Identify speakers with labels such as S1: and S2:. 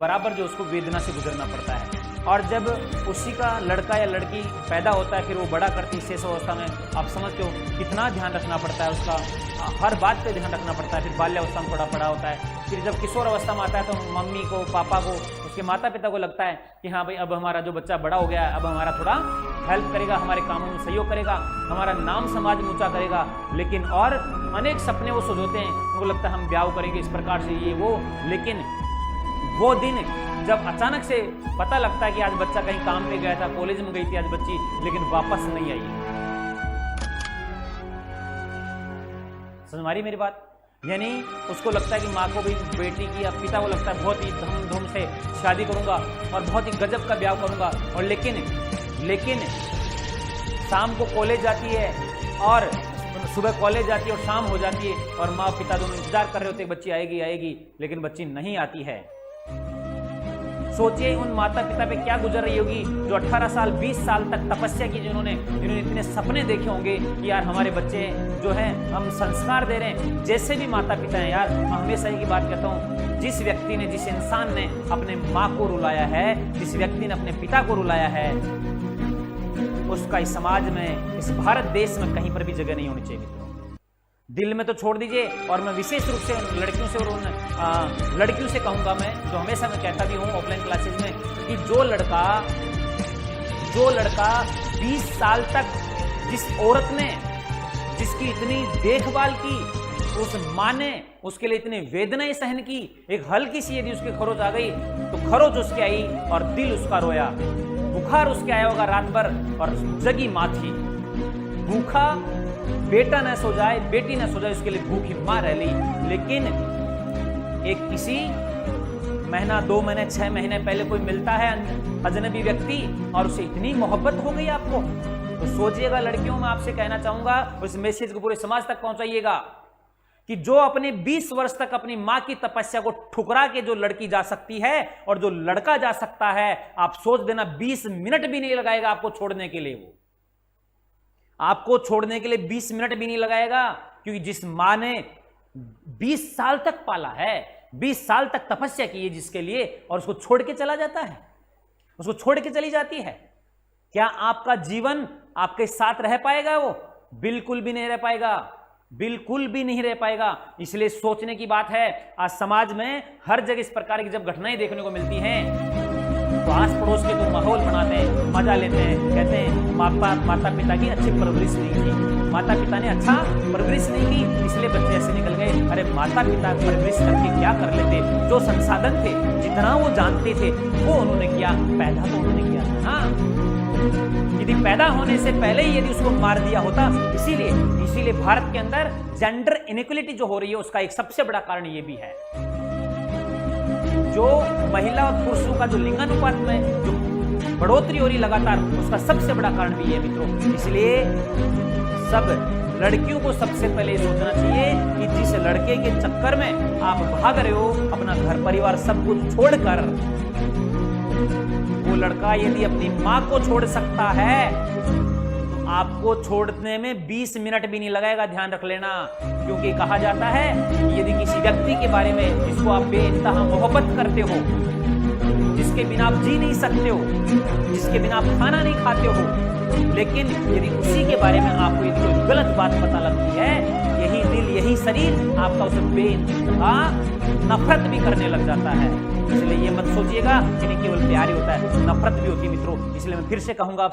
S1: बराबर जो उसको वेदना से गुजरना पड़ता है। और जब उसी का लड़का या लड़की पैदा होता है, फिर वो बड़ा करती है शेष अवस्था में, आप समझते हो कितना ध्यान रखना पड़ता है उसका, हर बात पे ध्यान रखना पड़ता है। फिर बाल्यावस्था में थोड़ा बड़ा होता है, फिर जब किशोर अवस्था में आता है तो मम्मी को, पापा को, उसके माता पिता को लगता है कि हाँ भाई अब हमारा जो बच्चा बड़ा हो गया है, अब हमारा थोड़ा हेल्प करेगा, हमारे कामों में सहयोग करेगा, हमारा नाम समाज में ऊंचा करेगा। लेकिन और अनेक सपने वो सोचते हैं, उनको लगता है हम ब्याह करेंगे इस प्रकार से, ये वो। लेकिन वो दिन जब अचानक से पता लगता है कि आज बच्चा कहीं काम पे गया था, कॉलेज में गई थी आज बच्ची, लेकिन वापस नहीं आई। समझ मारी मेरी बात? यानी उसको लगता है कि माँ को भी, बेटी की या पिता को लगता है बहुत ही धूम से शादी करूंगा और बहुत ही गजब का ब्याह करूंगा। और लेकिन शाम को कॉलेज जाती है और सुबह कॉलेज जाती है और शाम हो जाती है और माँ पिता दोनों इंतजार कर रहे होते हैं बच्ची आएगी, लेकिन बच्ची नहीं आती है। सोचिए उन माता पिता पे क्या गुजर रही होगी जो 18 साल 20 साल तक तपस्या की, जिन्होंने इतने सपने देखे होंगे कि यार हमारे बच्चे जो हैं हम संस्कार दे रहे हैं। जैसे भी माता पिता हैं यार, मैं हमेशा ही की बात कहता हूँ, जिस व्यक्ति ने, जिस इंसान ने अपने माँ को रुलाया है, जिस व्यक्ति ने अपने पिता को रुलाया है, उसका इस समाज में, इस भारत देश में कहीं पर भी जगह नहीं होनी चाहिए मित्रों। दिल में तो छोड़ दीजिए। और मैं विशेष रूप से लड़कियों से और उन लड़कियों से कहूंगा, मैं जो हमेशा मैं कहता भी हूं ऑफलाइन क्लासेज में, कि जो लड़का 20 साल तक जिस औरत ने, जिसकी इतनी देखभाल की, उस माँ ने उसके लिए इतनी वेदनाएं सहन की, एक हल्की सी यदि उसकी खरोच आ गई तो खरोच उसकी आई और दिल उसका रोया, बुखार उसके आया होगा रात भर और जगी माँ थी। भूखा बेटा न सो जाए, बेटी न सो जाए, उसके लिए भूखी मां रह ली। लेकिन एक किसी महीना, 2 महीने, 6 महीने पहले कोई मिलता है अजनबी व्यक्ति और उसे इतनी मोहब्बत हो गई आपको, तो सोचिएगा लड़कियों, मैं आपसे कहना चाहूंगा, उस मैसेज को पूरे समाज तक पहुंचाइएगा कि जो अपने 20 वर्ष तक अपनी मां की तपस्या को ठुकरा के जो लड़की जा सकती है और जो लड़का जा सकता है, आप सोच देना 20 मिनट भी नहीं लगाएगा आपको छोड़ने के लिए। वो आपको छोड़ने के लिए 20 मिनट भी नहीं लगाएगा, क्योंकि जिस मां ने 20 साल तक पाला है, 20 साल तक तपस्या की है जिसके लिए, और उसको छोड़ के चला जाता है, उसको छोड़ के चली जाती है, क्या आपका जीवन आपके साथ रह पाएगा? वो बिल्कुल भी नहीं रह पाएगा, बिल्कुल भी नहीं रह पाएगा। इसलिए सोचने की बात है। आज समाज में हर जगह इस प्रकार की जब घटनाएं देखने को मिलती हैं तो आस पड़ोस के तो माहौल बनाते हैं, मजा लेते हैं, कहते हैं माता पिता की अच्छी परवरिश नहीं की, माता पिता ने अच्छा परवरिश नहीं की इसलिए बच्चे ऐसे निकल गए। अरे माता पिता परवरिश करके क्या कर लेते? जो संसाधन थे, जितना वो जानते थे वो उन्होंने किया, पैदा तो उन्होंने किया था ना। यदि पैदा होने से पहले ही यदि उसको मार दिया होता, इसीलिए भारत के अंदर जेंडर इनइक्वालिटी जो हो रही है उसका एक सबसे बड़ा कारण ये भी है। जो महिला और पुरुषों का जो लिंगानुपात में जो बढ़ोतरी हो रही लगातार, उसका सबसे बड़ा कारण भी है मित्रों। इसलिए सब लड़कियों को सबसे पहले सोचना चाहिए कि जिस लड़के के चक्कर में आप भाग रहे हो, अपना घर परिवार सब कुछ छोड़कर, वो लड़का यदि अपनी मां को छोड़ सकता है तो आपको छोड़ने में 20 मिनट भी नहीं लगाएगा, ध्यान रख लेना। क्योंकि कहा जाता है कि यदि किसी व्यक्ति के बारे में जिसको आप बेइंतहा मोहब्बत करते हो, जिसके बिना आप जी नहीं सकते हो, जिसके बिना आप खाना नहीं खाते हो, लेकिन यदि उसी के बारे में आपको यदि कोई गलत बात पता लगती है, यही दिल, यही शरीर आपका उसे बेइंतहा नफरत भी करने लग जाता है। इसलिए ये मत सोचिएगा कि नहीं केवल प्यार ही होता है, नफरत भी होती है मित्रों। इसलिए मैं फिर से कहूंगा